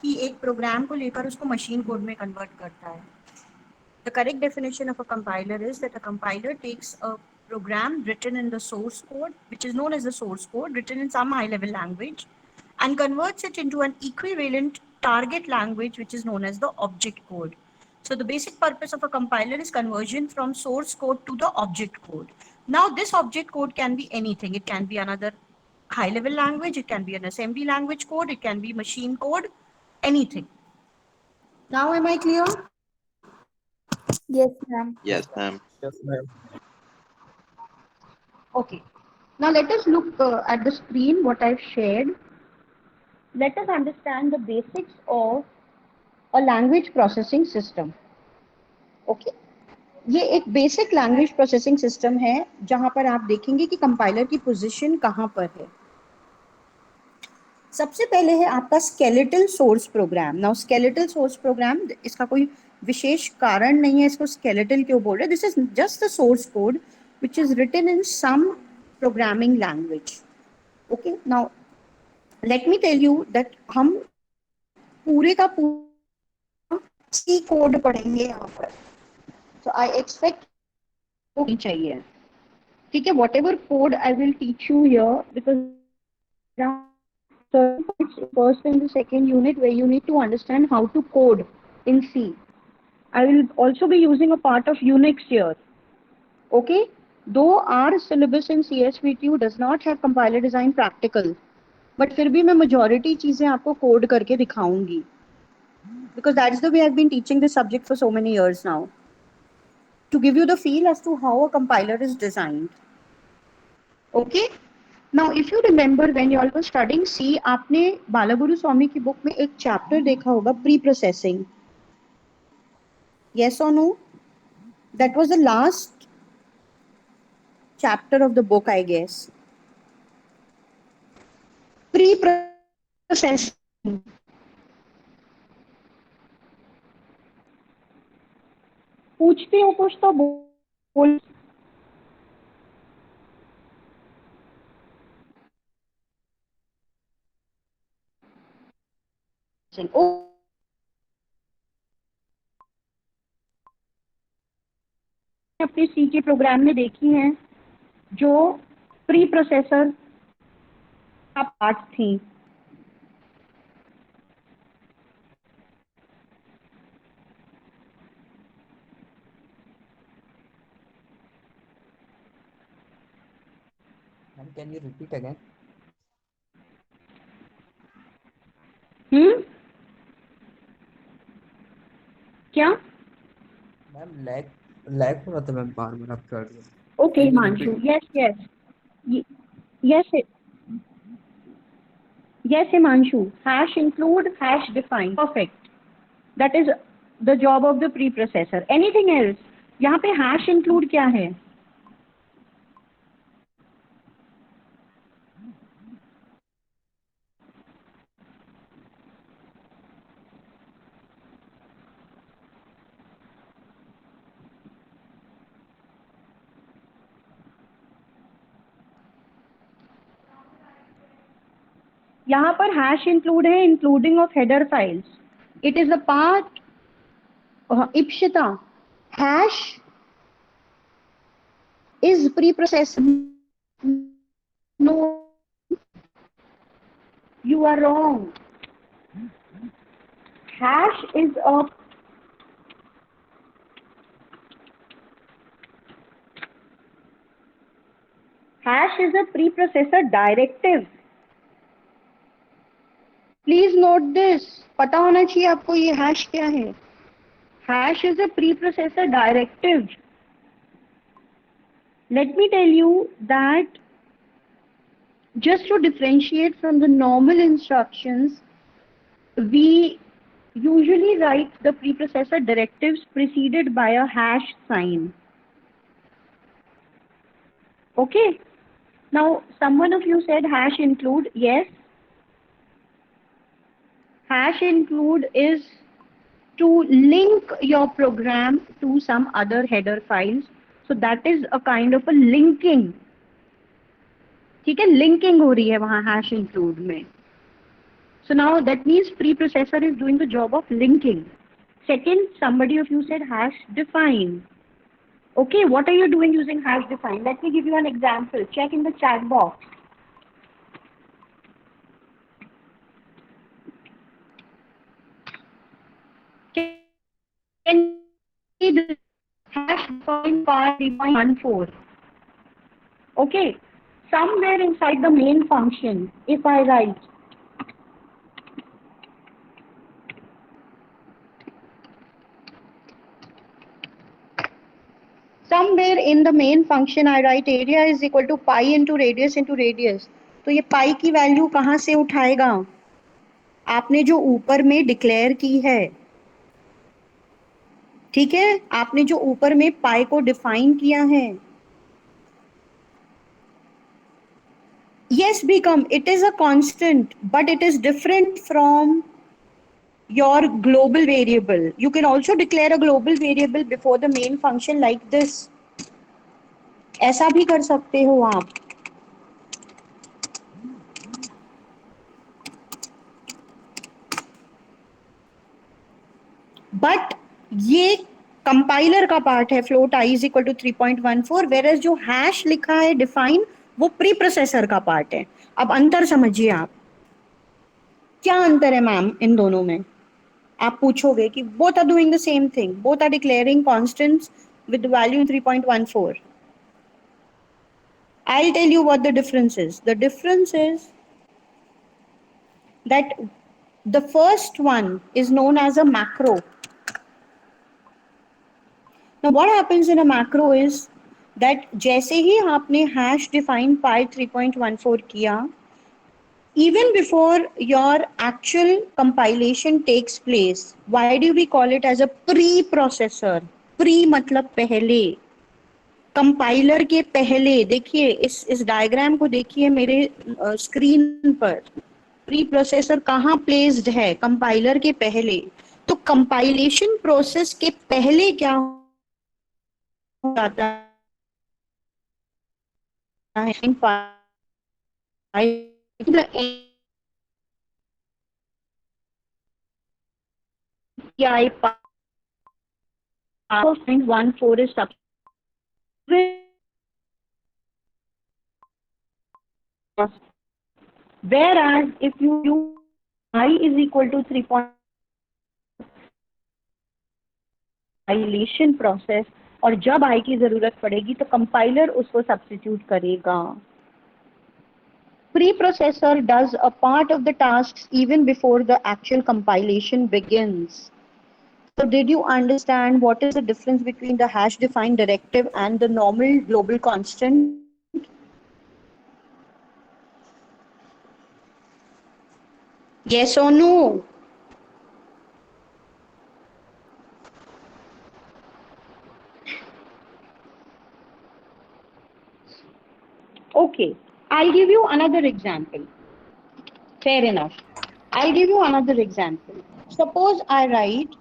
कि एक प्रोग्राम को लेकर उसको मशीन कोड में कन्वर्ट करता है. The correct definition of a compiler is that a compiler takes a program written in the source code, which is known as the source code, written in some high-level language, and converts it into an equivalent target language, which is known as the object code. So the basic purpose of a compiler is conversion from source code to the object code. Now, this object code can be anything. It can be another high-level language, it can be an assembly language code, it can be machine code, anything. Now, am I clear? Yes, ma'am. Yes, ma'am. Yes, ma'am. Okay. Now let us look at the screen what I've shared. Let us understand the basics of a language processing system. Okay. ये एक basic language processing system है जहां पर आप देखेंगे कि compiler की position कहां पर है. सबसे पहले है आपका skeletal source program. Now skeletal source program, इसका कोई विशेष कारण नहीं है इसको स्केलेटल क्यों बोल रहे हैं. This is just the source code which is written in some programming language. Okay. Now let me tell you that हम पूरे का पूरा सी कोड पढ़ेंगे यहाँ पर. सो आई एक्सपेक्ट होनी चाहिए. ठीक है. What ever code I will teach you here because first and the second unit where you need to understand how to code in C. I will also be using a part of Unix here. Okay? Though our syllabus in CSVTU does not have compiler design practical, but फिर भी मैं majority चीजें आपको code करके दिखाऊंगी. Because that's the way I've been teaching this subject for so many years now. To give you the feel as to how a compiler is designed. Okay? Now, if you remember when you all were studying C, आपने बालागुरु स्वामी की book में एक chapter देखा होगा pre processing. Yes or no? That was the last chapter of the book, I guess. Pre processing. पूछती हूँ कुछ तो बोल. अपने सी के प्रोग्राम में देखी हैं जो प्री प्रोसेसर का पार्ट थी. Ma'am, can you repeat again? क्या? मैम लैग हो रहा था मैम बार आपका audio. Okay, Himanshu. Yes, Himanshu. Hash include, hash define. Perfect. That is the job of the preprocessor. Anything else? यहाँ पे hash include क्या है? यहाँ पर hash include है including of header files. It is a part. Ipshita, hash is preprocessor. No, you are wrong. Hash is a preprocessor directive. Please note this. पता होना चाहिए आपको ये hash क्या है. Hash is a preprocessor directive. Let me tell you that just to differentiate from the normal instructions, we usually write the preprocessor directives preceded by a hash sign. Okay? Now, someone of you said hash include. Yes. Hash include is to link your program to some other header files. So that is a kind of a linking. ठीक है, linking हो रही है वहाँ hash include में. So now that means preprocessor is doing the job of linking. Second, somebody of you said hash define. Okay, what are you doing using hash define? Let me give you an example. Check in the chat box. Can you see this hash define pi 3.14? Okay, somewhere inside the main function, if I write somewhere in the main function I write area is equal to pi into radius into radius. तो ये पाई की value कहाँ से उठाएगा? आपने जो ऊपर में डिक्लेयर की है, ठीक है, आपने जो ऊपर में पाई को डिफाइन किया है. Yes, become it is a constant, but it is different from your global variable. You can also declare a global variable before the main function like this. ऐसा भी कर सकते हो आप. बट ये कंपाइलर का पार्ट है. Float I is equal to 3.14, where जो हैश लिखा है डिफाइन वो प्री प्रोसेसर का पार्ट है. अब अंतर समझिए आप. क्या अंतर है मैम इन दोनों में? आप पूछोगे कि both are doing the same thing, both are declaring constants with the value 3.14. I'll tell you what the difference is. The difference is that the first one is known as a macro. Now what happens in a macro is that जैसे ही आपने hash define pi 3.14 किया, even before your actual compilation takes place, why do we call it as a pre-processor? Pre मतलब पहले, compiler के पहले. देखिए इस diagram को देखिए मेरे स्क्रीन पर. प्री प्रोसेसर कहाँ प्लेस्ड है? कंपाइलर के पहले. तो कंपाइलेशन प्रोसेस के पहले क्या जाता है? API 0.14 is sub. Whereas if you use I is equal to 3. compilation process, और जब I की जरूरत पड़ेगी तो कंपाइलर उसको सब्स्टिट्यूट करेगा. Preprocessor does a part of the tasks even before the actual compilation begins. So did you understand what is the difference between the hash defined directive and the normal global constant? Yes or no? Okay, I'll give you another example. Fair enough. I'll give you another example. Suppose I write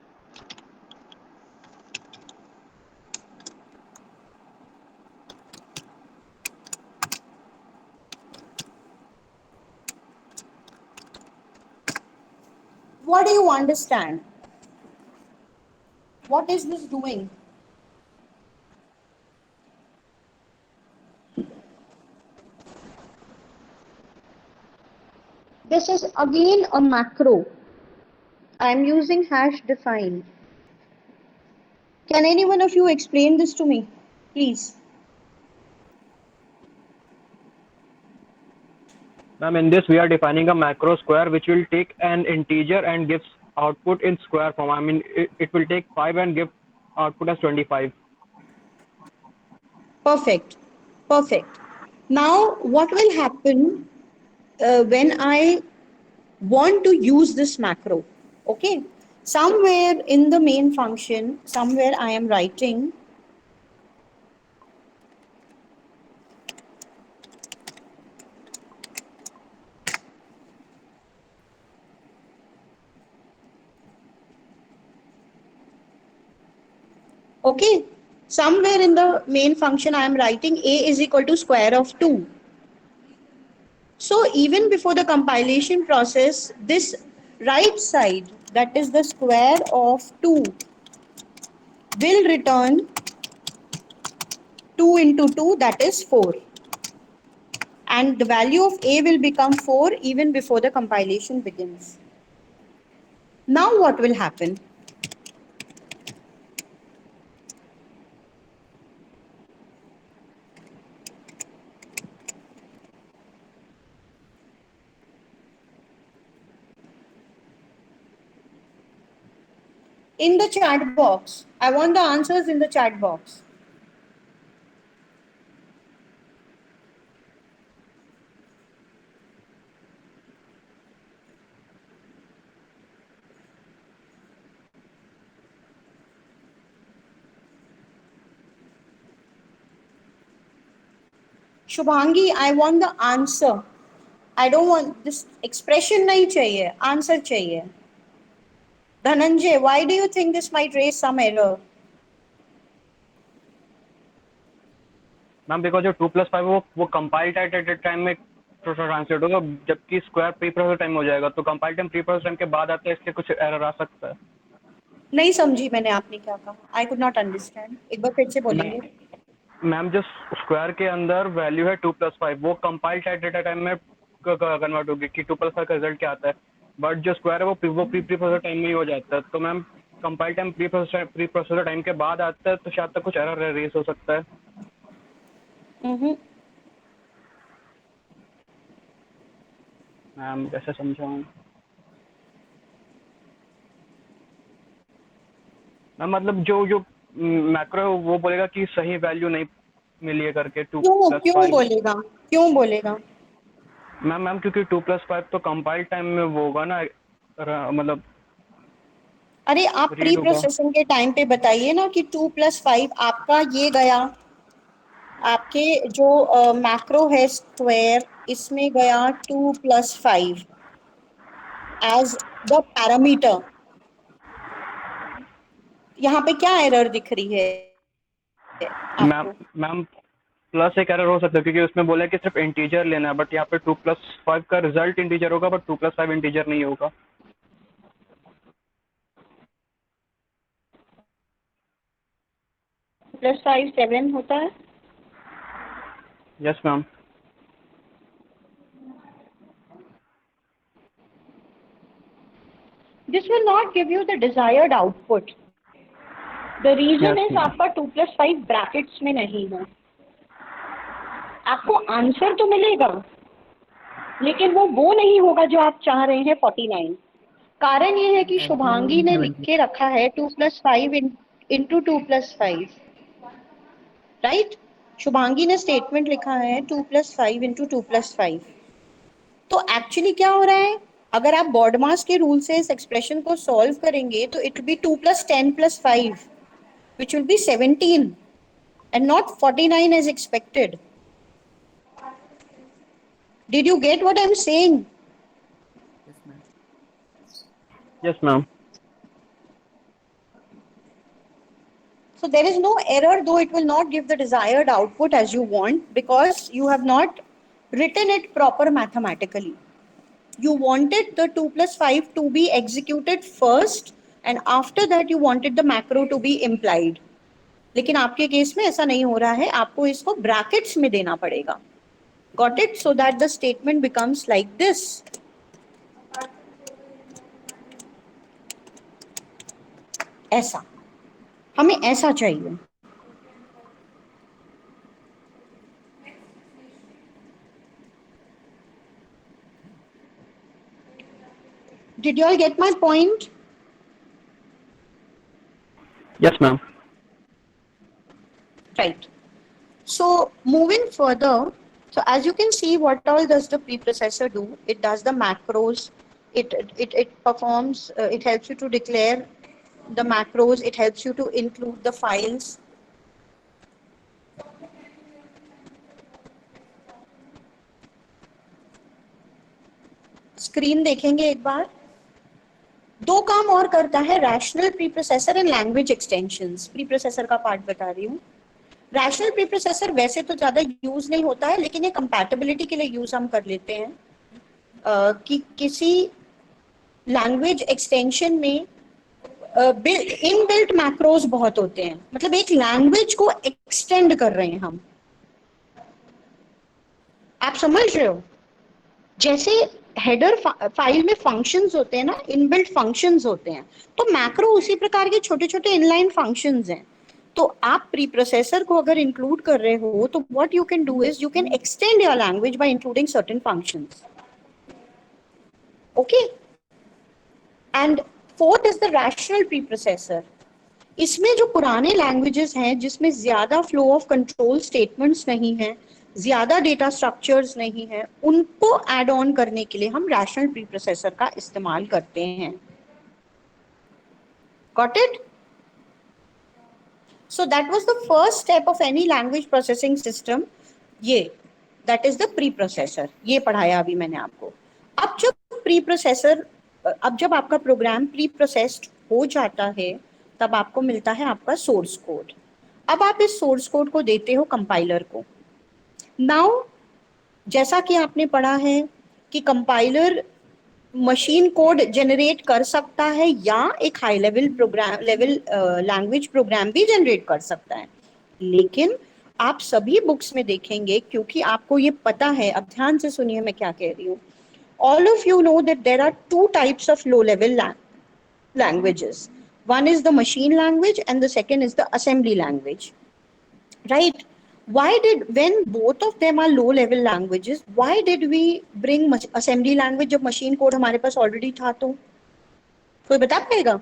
what do you understand? What is this doing? This is again a macro. I am using hash define. Can any one of you explain this to me, please? Ma'am, in this we are defining a macro square which will take an integer and gives output in square form. I mean, it will take 5 and give output as 25. Perfect. Perfect. Now, what will happen when I want to use this macro? Okay. Somewhere in the main function, somewhere I am writing okay. Somewhere in the main function I am writing a is equal to square of 2. So even before the compilation process, this right side, that is the square of 2, will return 2 into 2, that is 4. And the value of a will become 4 even before the compilation begins. Now what will happen? In the chat box, I want the answers in the chat box. Shubhangi, I want the answer. I don't want this expression nahi chahiye, answer chahiye. Dhananjay, why do you think this might raise some error? Ma'am because जो 2+5 वो compile time में translate होगा, जबकि square pre process time हो जाएगा, तो compile time pre process time के बाद आता है, इसलिए कुछ एरर आ सकता है। नहीं समझी मैंने आपने क्या कहा। आई कुड नॉट अंडरस्टैंड, एक बार फिर से बोलेंगे। मैम जो स्क्वायर के अंदर वैल्यू है 2+5, वो कंपाइल डेटा टाइम में कन्वर्ट होगी कि 2+5 का रिजल्ट क्या आता है, बट जो स्क्वायर है वो प्री प्रोसेसर टाइम में ही हो जाता है। तो ma'am compile time pre processor time के बाद आता है, तो शायद तक कुछ एरर रेस हो सकता है। मैम ऐसे समझाऊँ मैम, मतलब जो मैक्रो है वो बोलेगा कि सही वैल्यू नहीं मिली है करके क्यों 2+5। बोलेगा, क्यों बोलेगा? मैम क्योंकि 2+5 तो कंपाइल टाइम में वो होगा ना, मतलब अरे आप प्री रीड होगा। प्रोसेसिंग के टाइम पे बताइए ना कि 2+5 आपका ये गया, आपके जो मैक्रो है स्क्वायर, इसमें गया 2+5 एज द पैरामीटर। यहाँ पे क्या एरर दिख रही है मैम आपको? मैम प्लस एक एरर हो सकता है, क्योंकि उसमें बोला है कि सिर्फ इंटीजर लेना है, बट यहाँ पे 2+5 का रिजल्ट इंटीजर होगा, बट 2+5 इंटीजर नहीं होगा। +5 7 होता है। Yes ma'am. This will not give you the desired output. The reason yes is ma'am. आपका 2+5 ब्रैकेट्स में नहीं है। आपको आंसर तो मिलेगा, लेकिन वो नहीं होगा जो आप चाह रहे हैं 49। कारण ये है कि शुभांगी ने लिख के रखा है 2+5 इंटू 2+5, राइट? शुभांगी ने स्टेटमेंट लिखा है 2+5 इंटू 2+5। तो एक्चुअली क्या हो रहा है, अगर आप बॉडमास के रूल से इस एक्सप्रेशन को सॉल्व करेंगे तो it will be 2+10+5 which will be 17 and not 49 as expected. Did you get what I'm saying? Yes, ma'am. Yes ma'am. So there is no error, though it will not give the desired output as you want, because you have not written it proper mathematically. You wanted the 2+5 to be executed first, and after that you wanted the macro to be implied. लेकिन आपके case में ऐसा नहीं हो रहा है, आपको इसको ब्रैकेट्स में देना पड़ेगा। Got it? So that the statement becomes like this. ऐसा, हमें ऐसा चाहिए। Did you all get my point? Yes ma'am. Right. So moving further, so as you can see, what all does the preprocessor do? It does the macros. It performs. It helps you to declare the macros. It helps you to include the files. Screen देखेंगे एक बार। दो काम और करता है rational preprocessor and language extensions. Preprocessor का part बता रही हूँ। रैशनल प्रीप्रोसेसर वैसे तो ज्यादा यूज नहीं होता है, लेकिन ये कंपैटिबिलिटी के लिए यूज हम कर लेते हैं कि किसी लैंग्वेज एक्सटेंशन में इनबिल्ट मैक्रोज बहुत होते हैं, मतलब एक लैंग्वेज को एक्सटेंड कर रहे हैं हम, आप समझ रहे हो? जैसे हेडर फाइल में फंक्शंस होते हैं ना, इनबिल्ट फंक्शंस होते हैं, तो मैक्रो उसी प्रकार के छोटे छोटे इनलाइन फंक्शंस हैं। तो आप प्री प्रोसेसर को अगर इंक्लूड कर रहे हो तो what you can do is you can extend your language by including certain functions, okay. And fourth is the rational pre processor. इसमें जो पुराने लैंग्वेजेस हैं जिसमें ज्यादा फ्लो ऑफ कंट्रोल स्टेटमेंट्स नहीं है, ज्यादा डेटा स्ट्रक्चर्स नहीं है, उनको ऐड ऑन करने के लिए हम रैशनल प्री प्रोसेसर का इस्तेमाल करते हैं। Got it? So that was the first step of any language processing system, ये that is the preprocessor, ये पढ़ाया अभी मैंने आपको। अब जब प्री प्रोसेसर, अब जब आपका प्रोग्राम प्री प्रोसेस्ड हो जाता है, तब आपको मिलता है आपका सोर्स कोड। अब आप इस सोर्स कोड को देते हो कंपाइलर को। नाउ जैसा कि आपने पढ़ा है कि कंपाइलर मशीन कोड जनरेट कर सकता है या एक high level program level language program भी जनरेट कर सकता है, लेकिन आप सभी बुक्स में देखेंगे, क्योंकि आपको ये पता है, अब ध्यान से सुनिए मैं क्या कह रही हूँ। All of you know that there are two types of low level languages. One is the machine language and the second is the assembly language, right? Why did, when both of them are low level languages, why did we bring assembly language जब machine code हमारे पास already था? तो कोई बता पाएगा?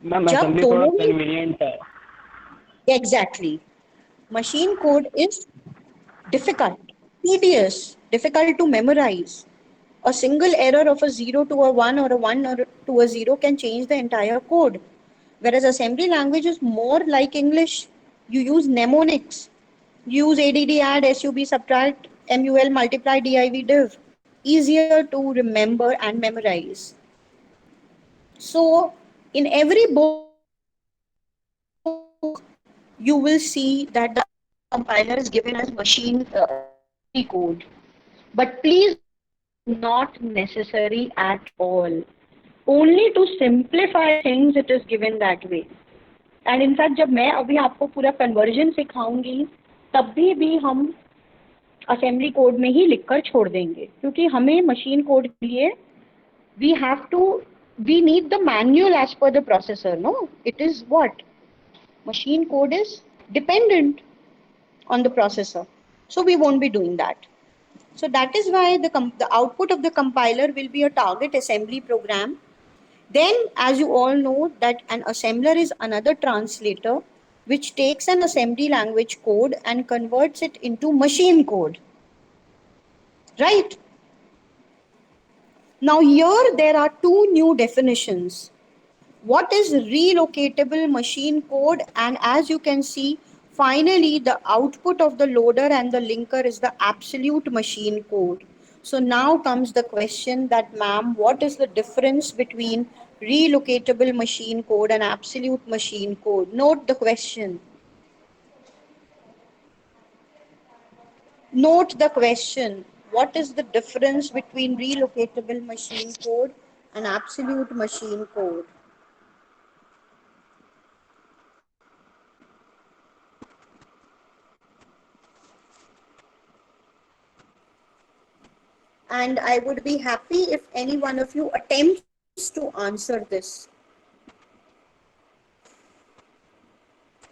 Ma'am जब assembly थोड़ा दोनों ही, कन्वीनियंट है। exactly, machine code is difficult, tedious, difficult to memorize. A single error of a 0 to a 1 or a 1 or to a 0 can change the entire code. Whereas assembly language is more like English. You use mnemonics. You use add, add, sub, subtract, mul, multiply, div, div. Easier to remember and memorize. So in every book, you will see that the compiler is given as machine code. But please, not necessary at all. Only to simplify things it is given that way. And in fact, जब मैं अभी आपको पूरा conversion सिखाऊंगी, तब भी हम assembly code में ही लिखकर छोड़ देंगे, क्योंकि हमें मशीन कोड के लिए we need the manual as per the processor. No, it is what? Machine code is dependent on the processor. So we won't be doing that. So that is why the output of the compiler will be a target assembly program. Then, as you all know, that an assembler is another translator which takes an assembly language code and converts it into machine code. Right? Now here there are two new definitions. What is relocatable machine code? And as you can see, finally the output of the loader and the linker is the absolute machine code. So now comes the question that, ma'am, what is the difference between relocatable machine code and absolute machine code? Note the question. Note the question. What is the difference between relocatable machine code and absolute machine code? And I would be happy if any one of you attempts to answer this.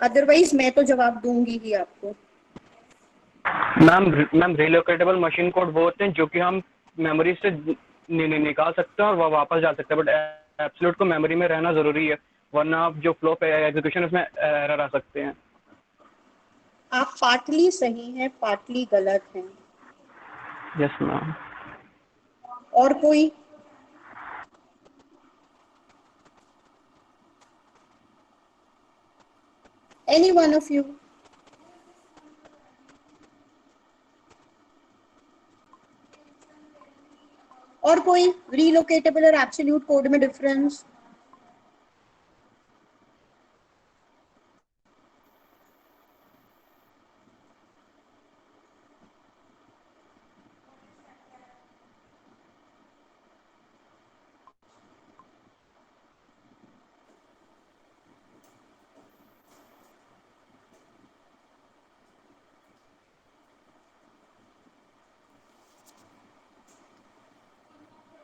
Otherwise, मैं तो जवाब दूंगी ही आपको. Ma'am relocatable machine code वो होते हैं जो कि हम मेमोरी से निकाल सकते हैं और वो वापस डाल सकते हैं, बट एब्सोल्यूट को मेमोरी में रहना जरूरी है, वरना आप जो फ्लो पे एग्जीक्यूशन उसमें एरर आ सकते हैं। आप पार्टली सही हैं, पार्टली गलत हैं। Yes ma'am. और कोई? Any one of you? और कोई? relocatable और absolute code में difference?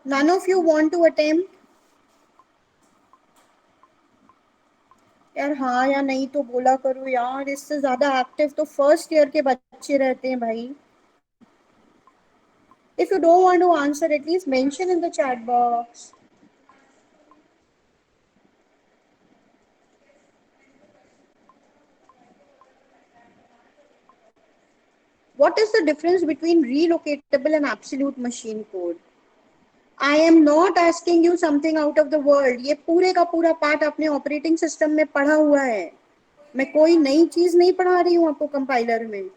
None of you want to attempt? यार हाँ या नहीं तो बोला करो यार, इससे ज्यादा एक्टिव तो फर्स्ट ईयर के बच्चे रहते हैं भाई. If you don't want to answer, at least mention in the chat box. What is the difference between relocatable and absolute machine code? I am not asking you something out of the world. ये पूरे का पूरा part अपने operating system में पढ़ा हुआ है. मैं कोई नई चीज नहीं पढ़ा रही हूँ आपको कंपाइलर में.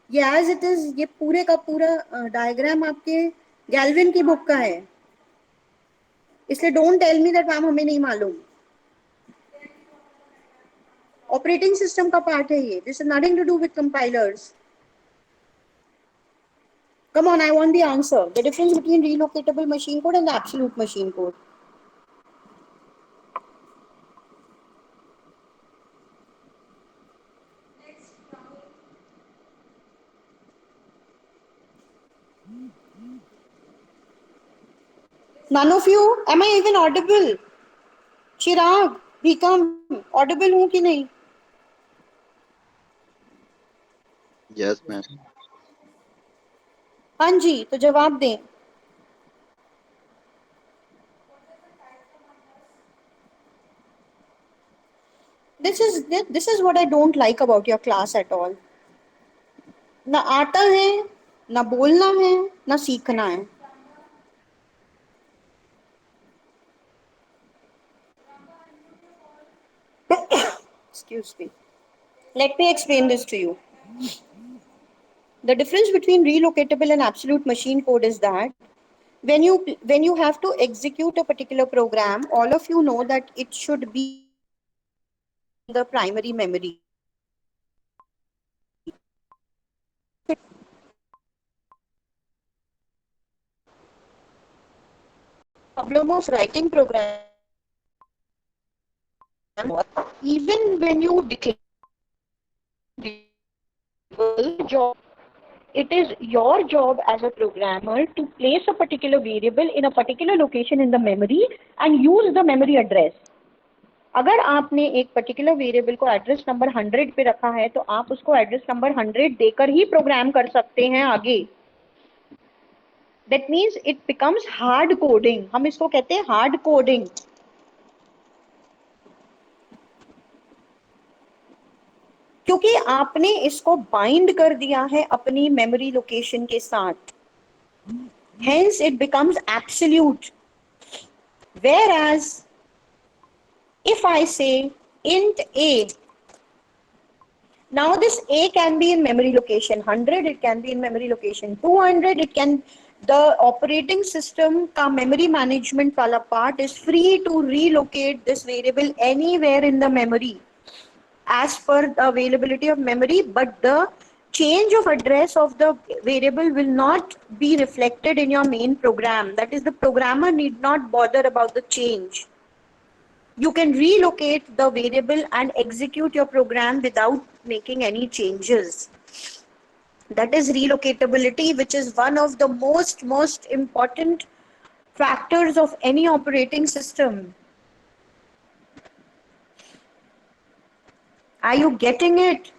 ये एज इट इज, ये पूरे का पूरा डायग्राम आपके गैल्विन की बुक का है. इसलिए don't tell me that ma'am हमें नहीं मालूम. ऑपरेटिंग सिस्टम का पार्ट है ये. This is nothing to do with compilers. Come on, I want the answer. The difference between relocatable machine code and the absolute machine code. None of you? Am I even audible? Chirag, Bhikam, audible हूँ कि नहीं? Yes, ma'am. हाँ जी, तो जवाब दें. This is what I don't like about your class at all. ना आता है, ना बोलना है, ना सीखना है. Excuse me. Let me explain this to you. The difference between relocatable and absolute machine code is that when you have to execute a particular program, all of you know that it should be in the primary memory. Problem of writing program, even when you declare job, it is your job as a programmer to place a particular variable in a particular location in the memory and use the memory address. अगर आपने एक particular variable को address number 100 पे रखा है तो आप उसको एड्रेस नंबर 100 देकर ही प्रोग्राम कर सकते हैं आगे. That means it becomes hard coding. हम इसको कहते हैं हार्ड कोडिंग. क्योंकि आपने इसको बाइंड कर दिया है अपनी मेमोरी लोकेशन के साथ. Hence it becomes absolute. Whereas if I say int a, now this a can be in memory location 100, it can be in memory location 200, it can, the operating system का memory management वाला part is free to relocate this variable anywhere in the memory as per the availability of memory, but the change of address of the variable will not be reflected in your main program. That is, the programmer need not bother about the change. You can relocate the variable and execute your program without making any changes. That is relocatability, which is one of the most important factors of any operating system. Are you getting it?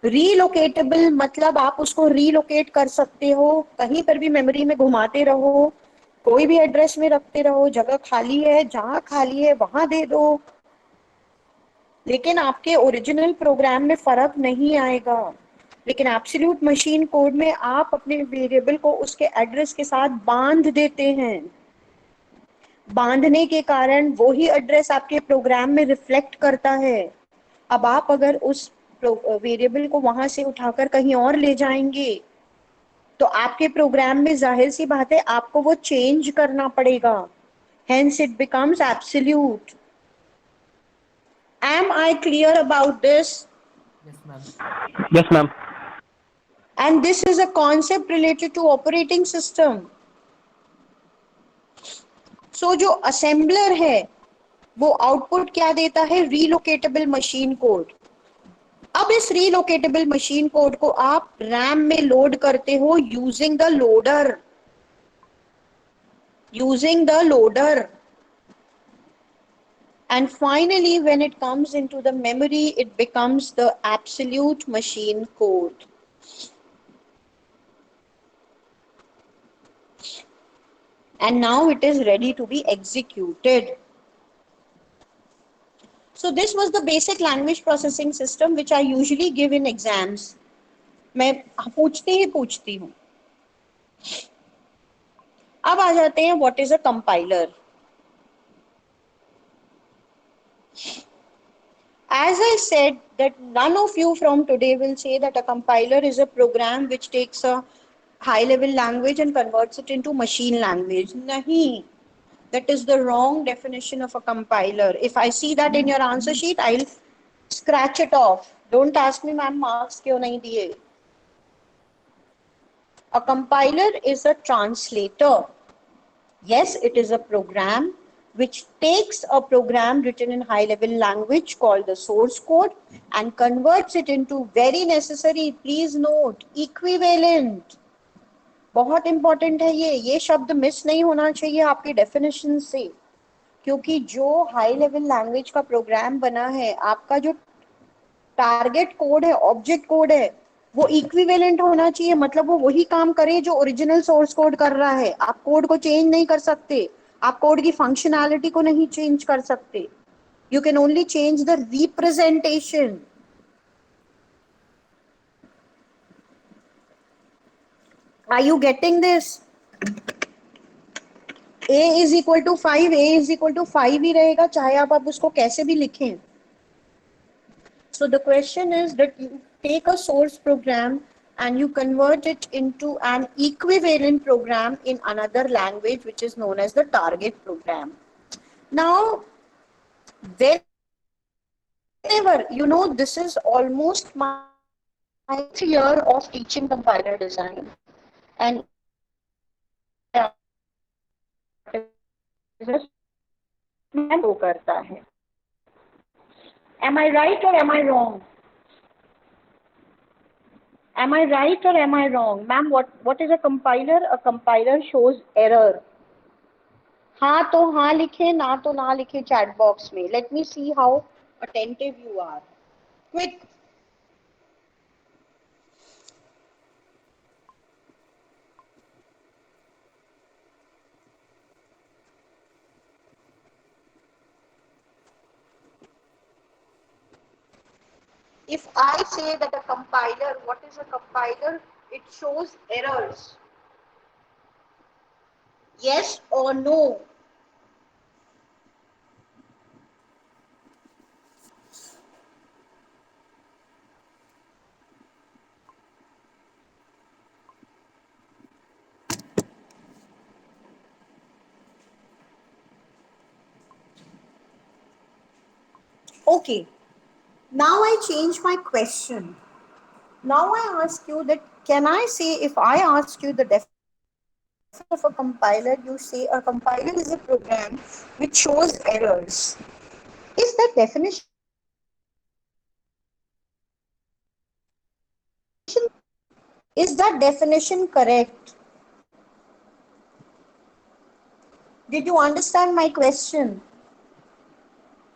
Relocatable मतलब आप उसको relocate कर सकते हो, कहीं पर भी memory में घुमाते रहो, कोई भी एड्रेस में रखते रहो, जगह खाली है जहां खाली है वहां दे दो, लेकिन आपके ओरिजिनल प्रोग्राम में फर्क नहीं आएगा. लेकिन एब्सोल्यूट मशीन कोड में आप अपने वेरिएबल को उसके एड्रेस के साथ बांध देते हैं. बांधने के कारण वो ही एड्रेस आपके प्रोग्राम में रिफ्लेक्ट करता है. अब आप अगर उस वेरिएबल को वहां से उठाकर कहीं और ले जाएंगे तो आपके प्रोग्राम में जाहिर सी बात है आपको वो चेंज करना पड़ेगा. Hence it becomes absolute. Am I clear about this? Yes, ma'am. Yes, ma'am. And this is a concept related to operating system. So जो assembler है वो आउटपुट क्या देता है? relocatable machine code. अब इस relocatable मशीन कोड को आप रैम में लोड करते हो using the loader. using the loader. And finally, when it comes into the memory, it becomes the absolute machine code. And now it is ready to be executed. So this was the basic language processing system which I usually give in exams. मैं पूछती हूँ. अब आ जाते हैं what is a compiler. As I said that none of you from today will say that a compiler is a program which takes a high level language and converts it into machine language. Nahi. That is the wrong definition of a compiler. If I see that in your answer sheet, I'll scratch it off. Don't ask me, ma'am, marks क्यों नहीं दिए. A compiler is a translator. Yes, it is a program which takes a program written in high level language called the source code and converts it into very necessary, please note, equivalent. बहुत important है ये शब्द miss नहीं होना चाहिए आपकी definition से, क्योंकि जो हाई लेवल लैंग्वेज का प्रोग्राम बना है, आपका जो टारगेट कोड है, ऑब्जेक्ट कोड है, वो इक्विवेलेंट होना चाहिए, मतलब वो वही काम करे जो ओरिजिनल सोर्स कोड कर रहा है. आप कोड को चेंज नहीं कर सकते, आप कोड की फंक्शनैलिटी को नहीं चेंज कर सकते. You can only change the representation. Are you getting this? A is equal to 5, A is equal to 5 ही रहेगा, चाहे आप उसको कैसे भी लिखें. So the question is that you take a source program and you convert it into an equivalent program in another language, which is known as the target program. Now, whenever, this is almost my 9th year of teaching compiler design, and करता है. Am I right or am I wrong? Am I right or am I wrong? Ma'am, what is a compiler? A compiler shows error. हाँ तो हाँ लिखे, ना तो ना लिखे chat box में. Let me see how attentive you are. Quick. If I say that a compiler, what is a compiler? It shows errors. Yes or no? Okay. Now I change my question. Now I ask you that, can I say, if I ask you the definition of a compiler, you say a compiler is a program which shows errors. Is that definition correct? Did you understand my question?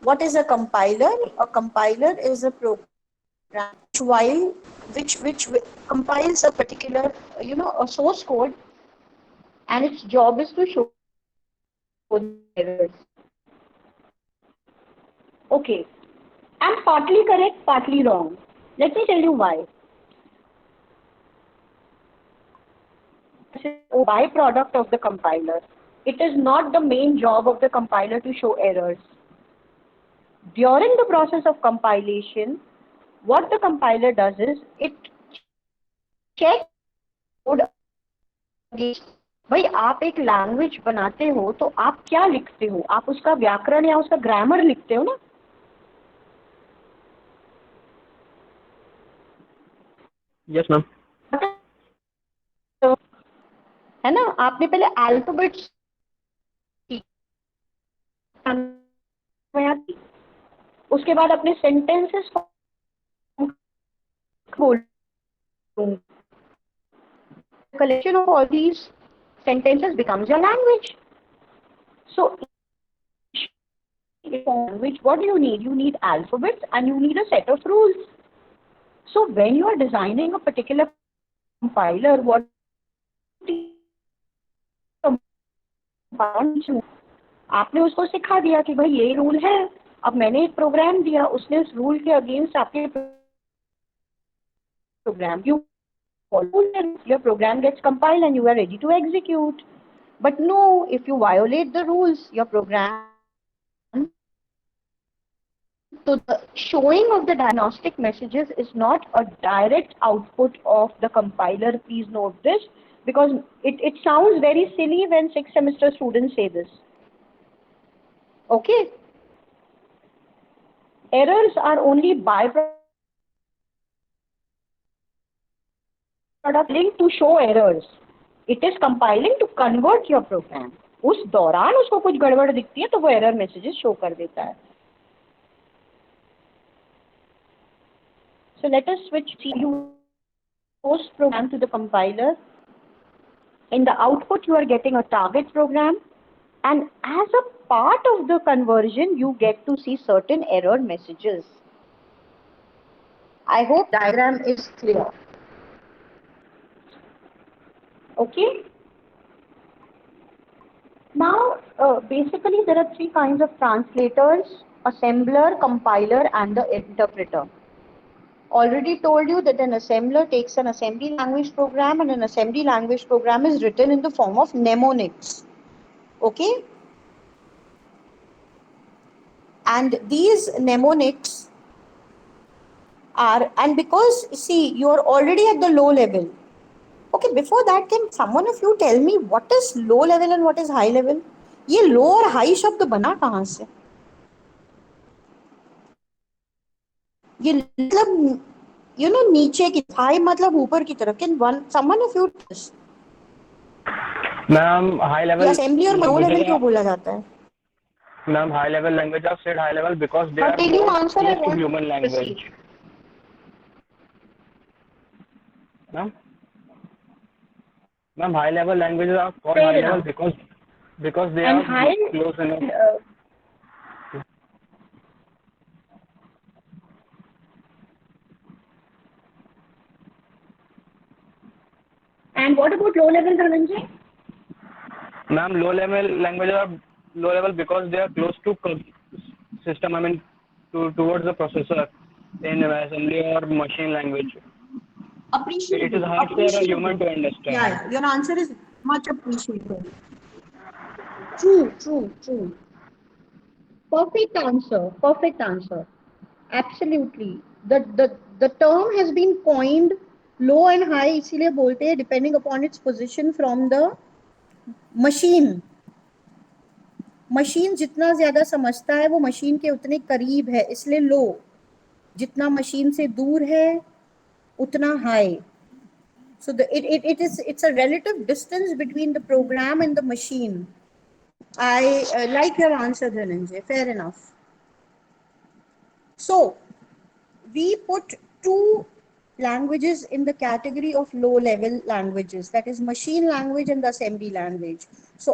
What is a compiler? A compiler is a program which compiles a particular, a source code, and its job is to show errors. Okay, I'm partly correct, partly wrong. Let me tell you why. This is a byproduct of the compiler. It is not the main job of the compiler to show errors. During the process of compilation, what the compiler does is it checks code. भाई आप एक language बनाते हो तो आप क्या लिखते हो? आप उसका व्याकरण या उसका ग्रामर लिखते हो ना? Yes ma'am. है ना, आपने पहले अल्फाबेट्स उसके बाद अपने sentences collection of all these sentences becomes your language. So language, what do you need? You need alphabets and you need a set of rules. So when you are designing a particular compiler, what आपने उसको सिखा दिया कि भाई ये rule है, अब मैंने एक प्रोग्राम दिया, उसने उस रूल के अगेंस्ट आपके programme you follow your program gets compiled and you are ready to execute. But no, if you violate the rules, your program, so the showing of the diagnostic messages is not a direct output of the compiler. Please note this, because it sounds very silly when 6th semester students say this. Okay? Errors are only byproduct linked to show errors. It is compiling to convert your program. उस दौरान उसको कुछ गड़बड़ दिखती है तो वो error messages show कर देता है. So let us switch to post program to the compiler. In the output you are getting a target program, and as a part of the conversion you get to see certain error messages. I hope diagram is clear. Okay. Now, basically there are three kinds of translators: assembler, compiler, and the interpreter. Already told you that an assembler takes an assembly language program, and an assembly language program is written in the form of mnemonics. Okay? And these mnemonics are, and because see, you are already at the low level. Okay, before that, can someone of you tell me what is low level and what is high level? ये low और high शब्द बना कहाँ से? ये मतलब नीचे की, high मतलब ऊपर की तरफ. Can someone of you tell us? Ma'am high level assembly और लो लेवल क्यों बोला जाता है? Ma'am high level language of said high level because they are Till you answer, I close to want human to language. proceed. Ma'am high level languages are called Fair high level enough. because they And are high, close enough. and what about low level, Dhananjay? Ma'am, low level languages are low level because they are close to system. I mean, towards the processor in assembly or machine language. It is hard for a human to understand. Yeah, your answer is much appreciated. True. Perfect answer. Perfect answer. Absolutely. The term has been coined low and high इसीलिए बोलते हैं depending upon its position from the machine. Machine जितना ज्यादा समझता है वो machine के उतने करीब है, इसलिए लो. जितना मशीन से दूर है उतना high. So it's a relative distance between the program and the machine. I like your answer, Dhananjay. Fair enough. So we put two languages in the category of low level languages, that is machine language and the assembly language. So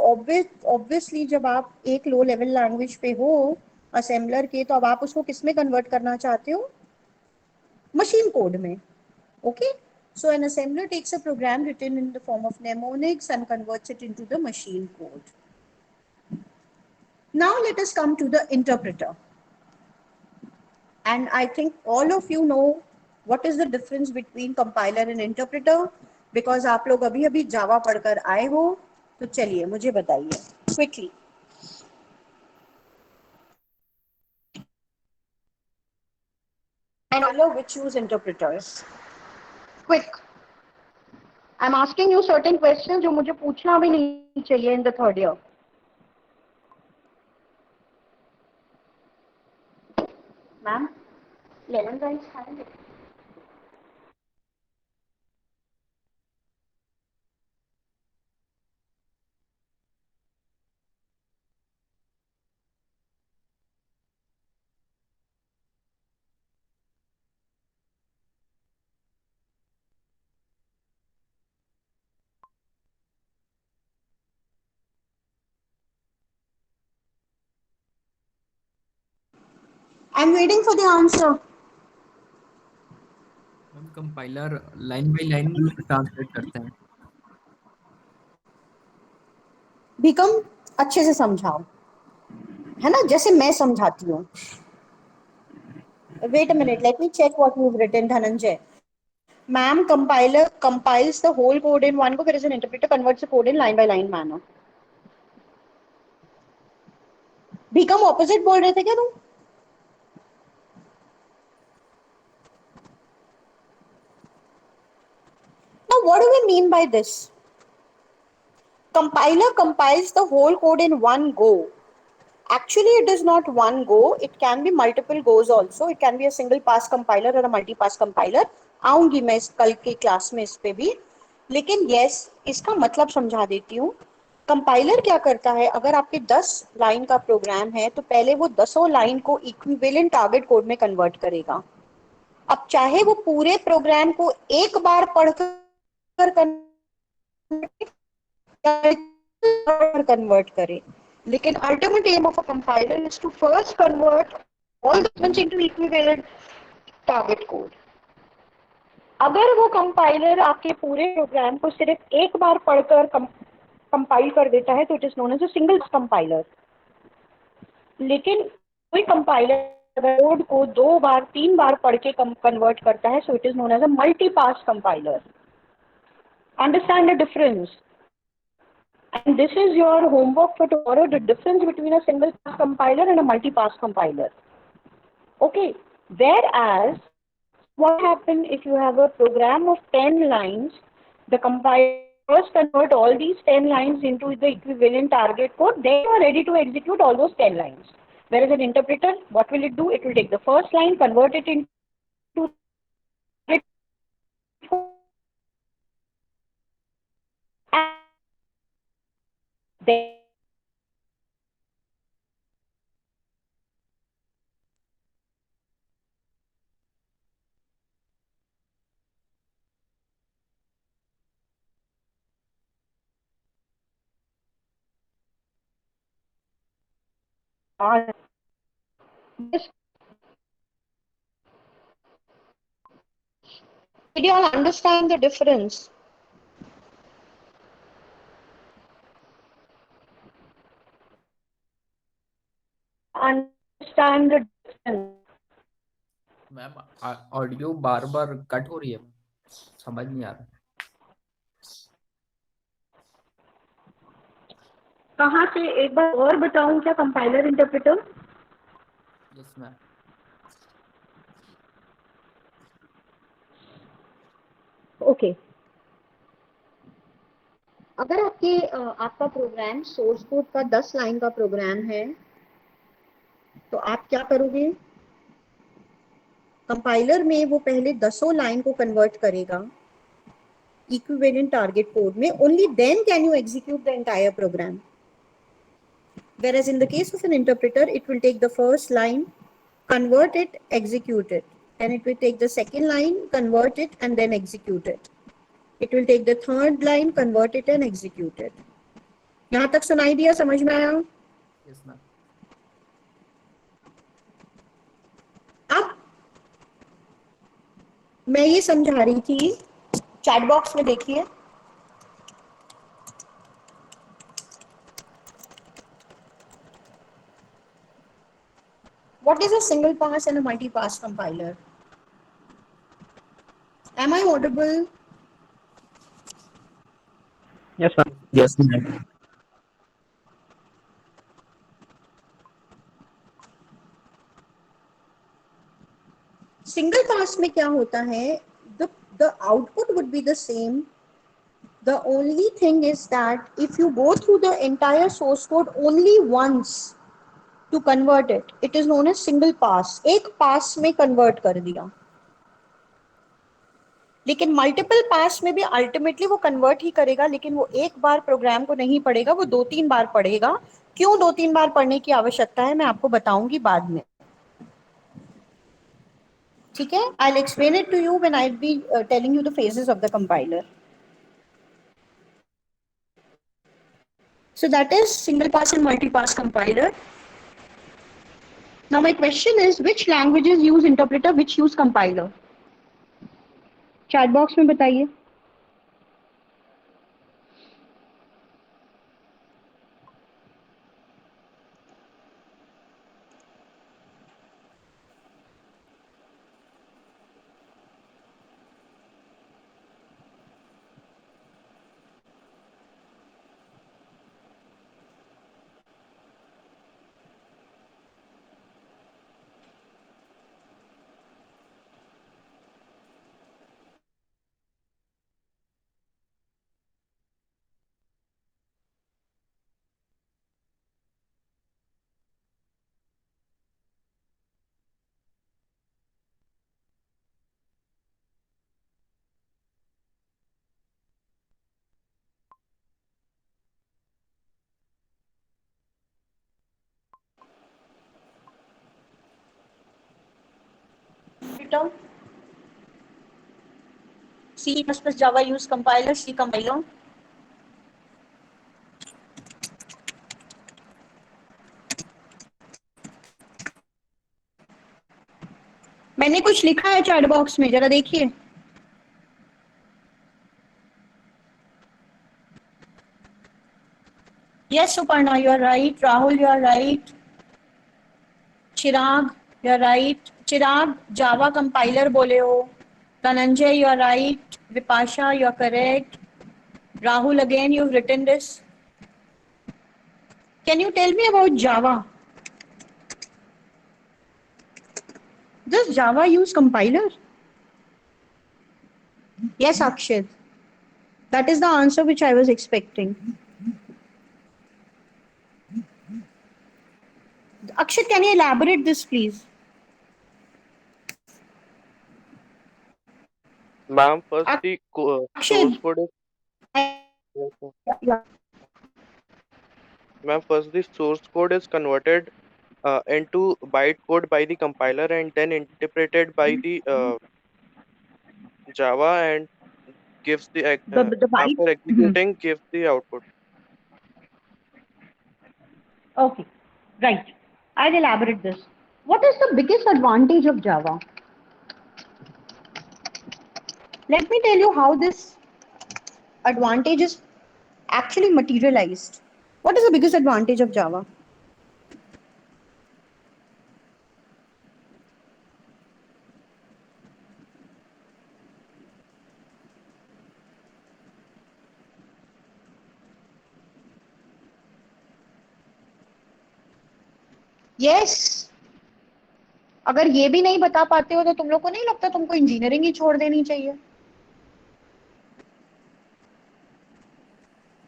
obviously जब आप एक low level language पे हो assembler के, तो अब आप उसको किस में convert करना चाहते हो? Machine code में. Okay? So an assembler takes a program written in the form of mnemonics and converts it into the machine code. Now let us come to the interpreter. And I think all of you know what is the difference between compiler and interpreter, because आप लोग अभी जावा पढ़कर आए हो. तो चलिए मुझे बताइए quickly. And all which use interpreters. Quick. I'm asking you certain questions जो मुझे पूछना भी नहीं चाहिए in the third year. Ma'am, lemon rice खाएंगे? I'm waiting for the answer. Ma'am compiler line by line translate करते हैं। बिकम अच्छे से समझाओ, है ना, जैसे मैं समझाती हूँ। Wait a minute, let me check what you've written, Dhananjay. Ma'am, compiler compiles the whole code in one go, whereas an interpreter converts the code in line by line manner. Become opposite बोल रहे थे क्या तुम? Now, what do we mean by this? Compiler compiles the whole code in one go. Actually, it is not one go. It can be multiple goes also. It can be a single pass compiler or a multi-pass compiler. आऊंगी मैं इस कल की class में इस पे भी, लेकिन yes, इसका मतलब समझा देती हूँ। कंपाइलर क्या करता है, अगर आपके 10 लाइन का प्रोग्राम है तो पहले वो 10 लाइन को इक्विवेलेंट टारगेट कोड में कन्वर्ट करेगा। अब चाहे वो पूरे प्रोग्राम को एक बार पढ़कर कन्वर्ट करे, लेकिन ultimate aim of a compiler is to first convert all the equations into equivalent target code. अगर वो कंपाइलर आपके पूरे प्रोग्राम को सिर्फ एक बार पढ़कर कंपाइल कर देता है तो it is known as a single compiler. लेकिन कोई कंपाइलर कोड को 2 बार 3 बार पढ़ के कन्वर्ट करता है, so it is known as a multi pass compiler. Understand the difference? And this is your homework for tomorrow, the difference between a single pass compiler and a multi-pass compiler. Okay, whereas what happens if you have a program of 10 lines, the compiler first convert all these 10 lines into the equivalent target code, then you are ready to execute all those 10 lines. Whereas an interpreter, what will it do? It will take the first line, convert it into then did you all understand the difference? Understand the difference? Ma'am audio bar bar cut हो रही है, समझ नहीं आ रहा। कहाँ से एक बार और बताऊं क्या? Compiler interpreter. Yes ma'am. Okay, अगर आपका प्रोग्राम सोर्स कोड का 10 लाइन का प्रोग्राम है तो आप क्या करोगे? कंपाइलर में वो पहले 10 लाइन को कन्वर्ट करेगा इक्विवेलेंट टारगेट कोड में, only then can you execute the entire program. Whereas in the case of an interpreter, it will take the first line, convert it, execute it. Then it will take the second line, convert it, and then execute it. It will take the third line, convert it, and execute it. यहाँ तक सुनाई दिया? समझ में आया? Yes ma'am. अब मैं ये समझा रही थी, चैट बॉक्स में देखिए, what is a single pass and a multi pass compiler? Am I audible? Yes, ma'am. Yes ma'am. Single pass में क्या होता है? the output would be the same. The only thing is that if you go through the entire source code only once to convert it, it is known as single pass. एक पास में convert कर दिया। लेकिन multiple पास में भी ultimately वो convert ही करेगा, लेकिन वो एक बार प्रोग्राम को नहीं पढ़ेगा, वो 2-3 बार पढ़ेगा। क्यों 2-3 बार पढ़ने की आवश्यकता है मैं आपको बताऊंगी बाद में, ठीक है? I'll explain it to you when I'll be telling you the phases of the compiler. So that is single pass and multi pass compiler. Now my question is, which languages use interpreter, which use compiler? Chat box में बताइए. Term. C++ Java use compiler, C compiler. मैंने कुछ लिखा है chat box में, जरा देखिए. Yes, Suparna, you are right. Rahul, you are right. Chirag, you are right. Chirag, Java compiler बोले हो. Dhananjay, you are right. Vipasha, you are correct. Rahul, again, you've written this. Can you tell me about Java? Does Java use compiler? Yes, Akshay. That is the answer which I was expecting. Akshay, can you elaborate this, please? Ma'am, first the Akshay, source code is yes, ma'am. yeah. Ma'am, first the source code is converted into bytecode by the compiler and then interpreted by the Java and gives the The byte. after executing gives the output. Okay, right. I'll elaborate this. What is the biggest advantage of Java? Let me tell you how this advantage is actually materialized. What is the biggest advantage of Java? Yes. अगर ये भी नहीं बता पाते हो तो तुम लोग को नहीं लगता तुमको इंजीनियरिंग ही छोड़ देनी चाहिए?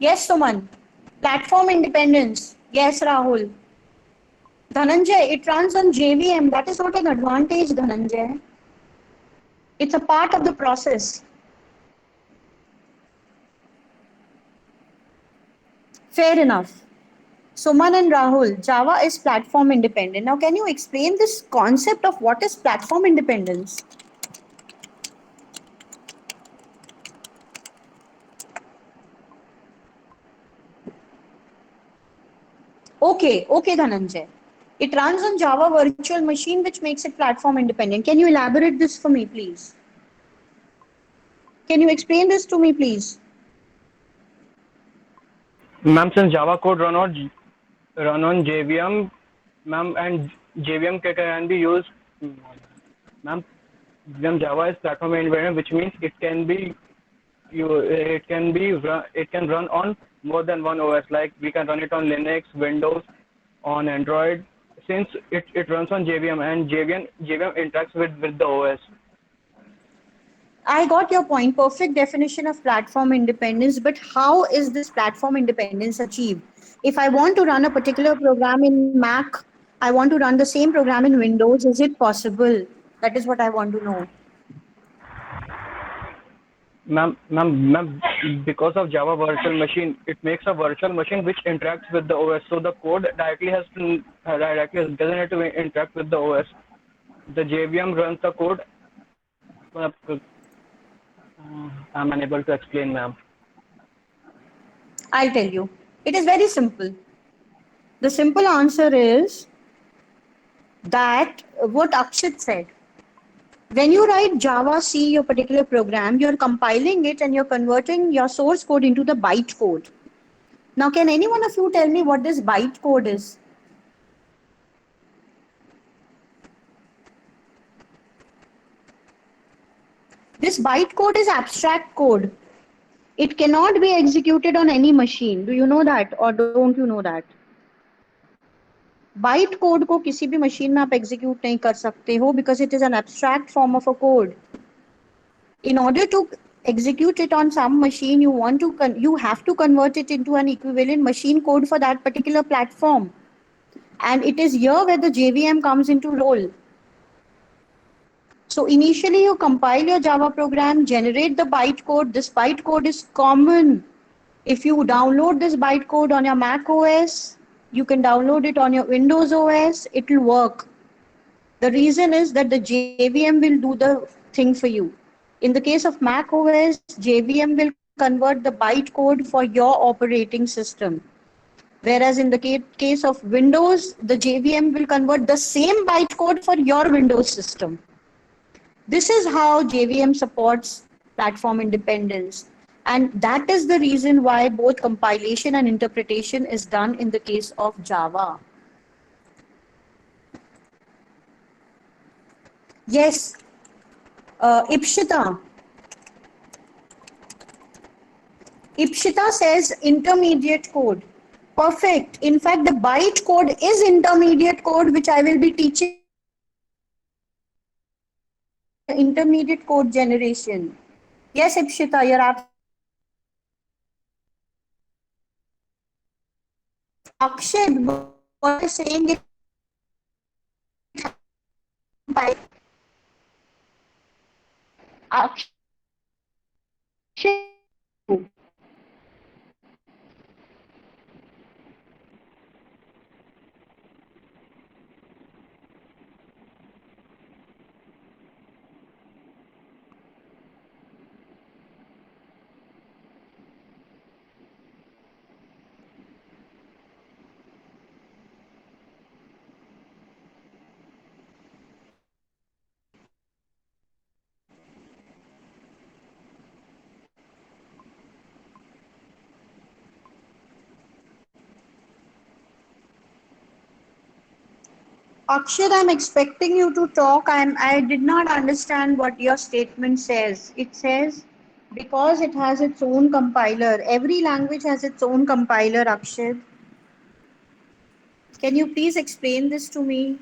Yes, Suman. Platform independence. Yes, Rahul. Dhananjay, it runs on JVM. That is not an advantage, Dhananjay. It's a part of the process. Fair enough. Suman and Rahul, Java is platform independent. Now, can you explain this concept of what is platform independence? Okay, Dhananjay. It runs on Java virtual machine, which makes it platform independent. Can you elaborate this for me, please? Can you explain this to me, please? Ma'am, since Java code run on JVM, ma'am, and JVM can be used, ma'am, Java is platform independent, which means it can run on more than one OS. Like we can run it on Linux, Windows, on Android. Since it runs on JVM and JVM interacts with the OS. I got your point. Perfect definition of platform independence. But how is this platform independence achieved? If I want to run a particular program in Mac, I want to run the same program in Windows. Is it possible? That is what I want to know. Ma'am, because of Java virtual machine, it makes a virtual machine which interacts with the OS. So the code doesn't have to interact with the OS. The JVM runs the code. I'm unable to explain, ma'am. I'll tell you. It is very simple. The simple answer is that what Akshit said. When you write Java, C, your particular program, you're compiling it and you're converting your source code into the byte code. Now, can any one of you tell me what this byte code is? This byte code is abstract code. It cannot be executed on any machine. Do you know that or don't you know that? Byte code को किसी भी machine में आप execute नहीं कर सकते हो because it is an abstract form of a code. In order to execute it on some machine, you have to convert it into an equivalent machine code for that particular platform. And it is here where the JVM comes into role. So initially you compile your Java program, generate the bytecode. This bytecode is common. If you download this bytecode on your Mac OS, you can download it on your Windows OS, it will work. The reason is that the JVM will do the thing for you. In the case of Mac OS, JVM will convert the bytecode for your operating system. Whereas in the case of Windows, the JVM will convert the same bytecode for your Windows system. This is how JVM supports platform independence. And that is the reason why both compilation and interpretation is done in the case of Java. Yes, Ipshita. Ipshita says intermediate code. Perfect. In fact, the byte code is intermediate code, which I will be teaching intermediate code generation. Yes, Ipshita, you're absolutely. Akshay, what you're saying is Akshay. Akshay, I'm expecting you to talk. I did not understand what your statement says. It says because it has its own compiler. Every language has its own compiler, Akshay. Can you please explain this to me?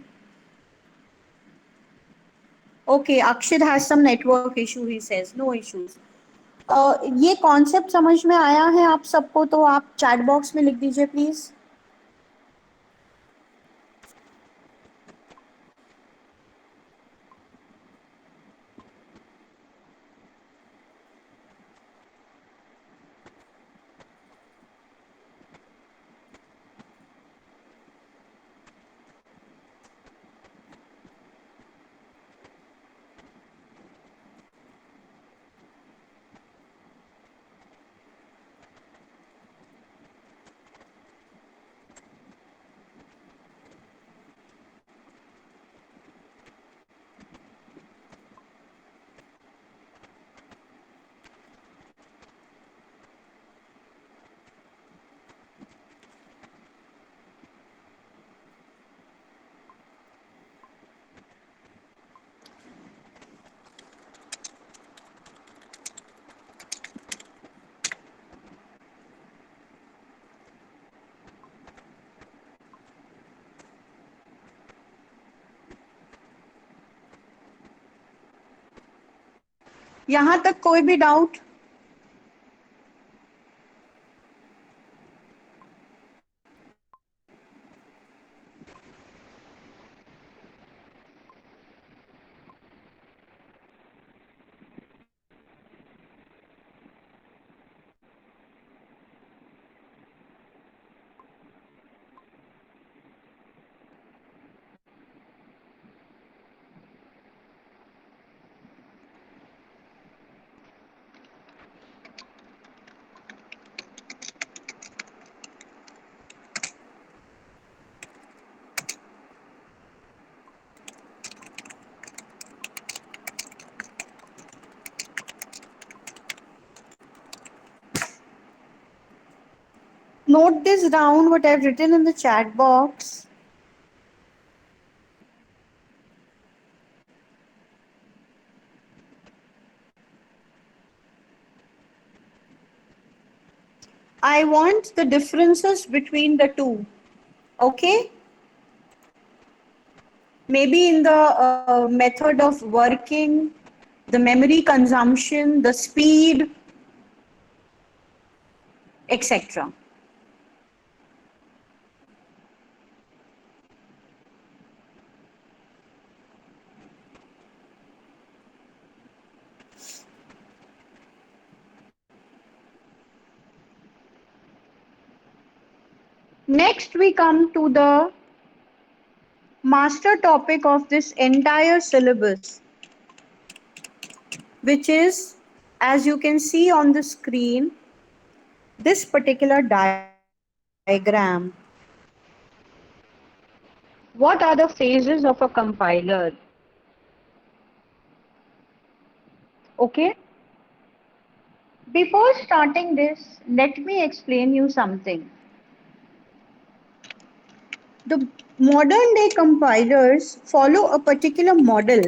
Okay, Akshay has some network issue, he says. No issues. ये concept समझ में आया है आप सबको तो आप chat box में लिख दीजिए प्लीज. यहां तक कोई भी doubt? Note this down, what I've written in the chat box. I want the differences between the two. Okay? Maybe in the method of working, the memory consumption, the speed, etc. Next, we come to the master topic of this entire syllabus, which is, as you can see on the screen, this particular diagram. What are the phases of a compiler? Okay. Before starting this, let me explain you something. The modern day compilers follow a particular model.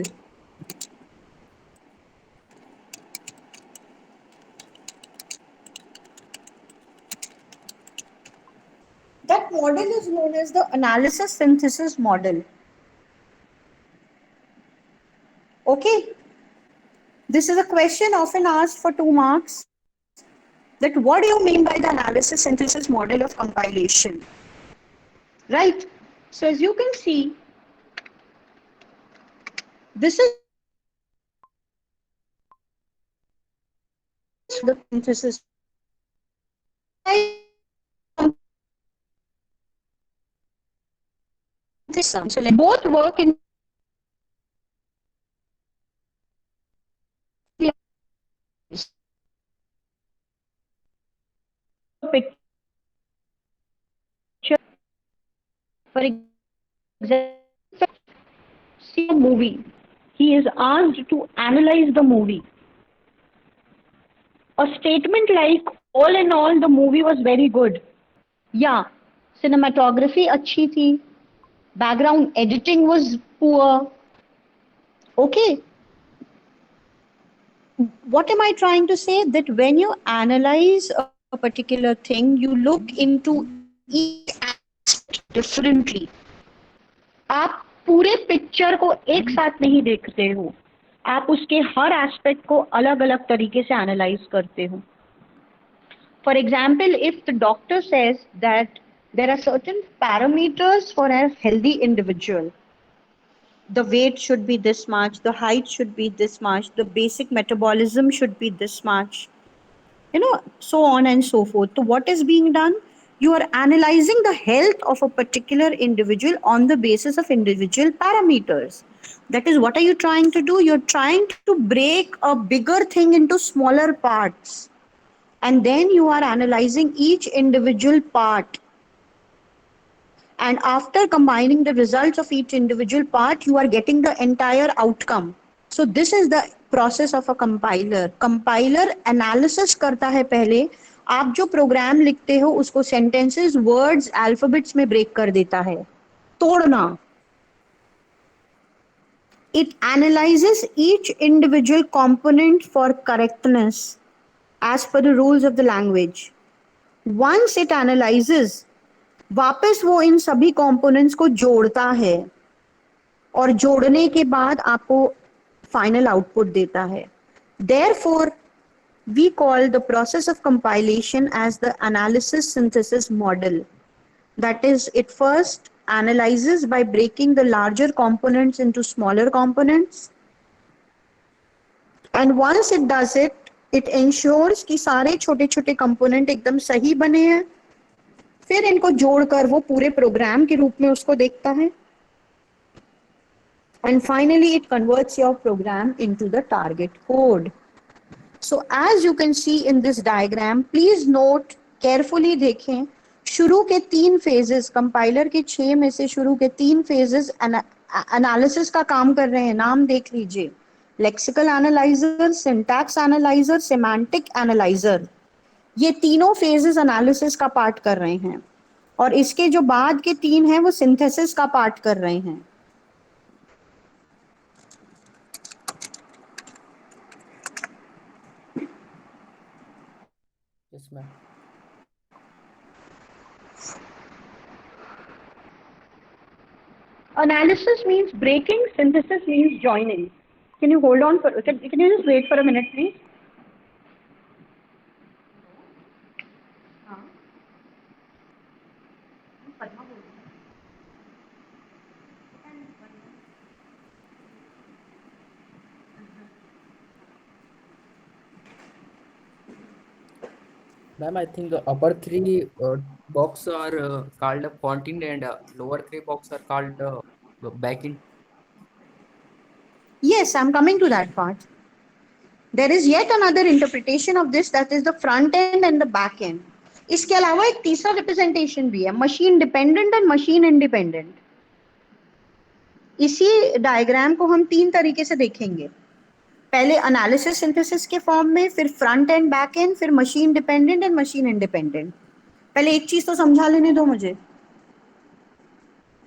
That model is known as the analysis synthesis model. Okay, this is a question often asked for 2 marks, that what do you mean by the analysis synthesis model of compilation? Right. So as you can see, this is the synthesis. So both work in Picture, for example, see a movie. He is asked to analyze the movie. A statement like, all in all, the movie was very good. Yeah, cinematography अच्छी थी. Background editing was poor. okay. What am I trying to say? That when you analyze a particular thing, you look into each aspect differently. आप पूरे picture को एक साथ नहीं देखते हो. आप उसके हर एस्पेक्ट को अलग अलग तरीके से एनालाइज करते हो. For example, if the doctor says that there are certain parameters for a healthy individual, the weight should be this much, the height should be this much, the basic metabolism should be this much, so on and so forth. So, what is being done? You are analyzing the health of a particular individual on the basis of individual parameters. That is, what are you trying to do? You're trying to break a bigger thing into smaller parts, and then you are analyzing each individual part, and after combining the results of each individual part, you are getting the entire outcome. So this is the process of a compiler. Compiler analysis करता है पहले. आप जो programme लिखते हो उसको sentences, words, alphabets में break कर देता है. तोड़ना. It analyzes each individual component for correctness as per the rules of the language. Once it analyzes, वापस वो इन सभी कंपोनेंट्स को जोड़ता है और जोड़ने के बाद आपको फाइनल आउटपुट देता है. Therefore, we call the process of compilation as the analysis synthesis model. That is, it first analyzes by breaking the larger components into smaller components. And once it does it, it ensures कि सारे छोटे छोटे component एकदम सही बने हैं. फिर इनको जोड़कर वो पूरे प्रोग्राम के रूप में उसको देखता है. And finally, it converts your program into the target code. So as you can see in this diagram, please note carefully. देखें, शुरू के 3 phases, कंपाइलर के 6 में से शुरू के 3 phases एनालिसिस का काम कर रहे हैं. नाम देख लीजिए: lexical analyser, syntax analyser, semantic analyser. ये तीनों फेजेस एनालिसिस का पार्ट कर रहे हैं और इसके जो बाद के 3 हैं वो सिंथेसिस का पार्ट कर रहे हैं। Yes ma'am. Analysis means breaking, synthesis means joining. Can you hold on can you just wait for a minute, please? Ma'am, I think the upper three box are called front end and lower three box are called back end. Yes, I'm coming to that part. There is yet another interpretation of this, that is the front end and the back end. इसके अलावा एक तीसरा representation भी है, machine dependent and machine independent. इसी diagram को हम 3 तरीके से देखेंगे, पहले एनालिसिस सिंथेसिस के फॉर्म में, फिर फ्रंट एंड बैक एंड, फिर machine dependent and machine independent. पहले एक चीज तो समझा लेने दो मुझे,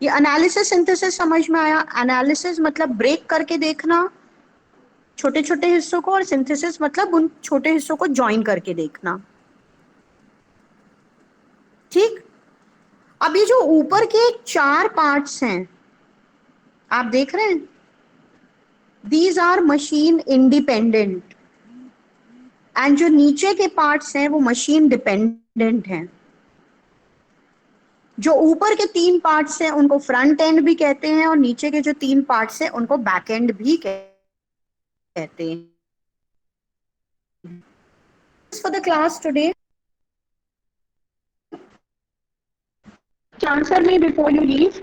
ये एनालिसिस सिंथेसिस समझ में आया? एनालिसिस मतलब ब्रेक करके देखना छोटे छोटे हिस्सों को, और सिंथेसिस मतलब उन छोटे हिस्सों को ज्वाइन करके देखना। ठीक, अब ये जो ऊपर के 4 पार्ट्स हैं आप देख रहे हैं, these are machine independent, and जो नीचे के पार्ट्स हैं वो मशीन डिपेंडेंट हैं। जो ऊपर के 3 पार्ट्स हैं उनको फ्रंट एंड भी कहते हैं, और नीचे के जो 3 पार्ट्स हैं उनको बैक एंड भी कहते हैं। For the class today, Answer me before you leave.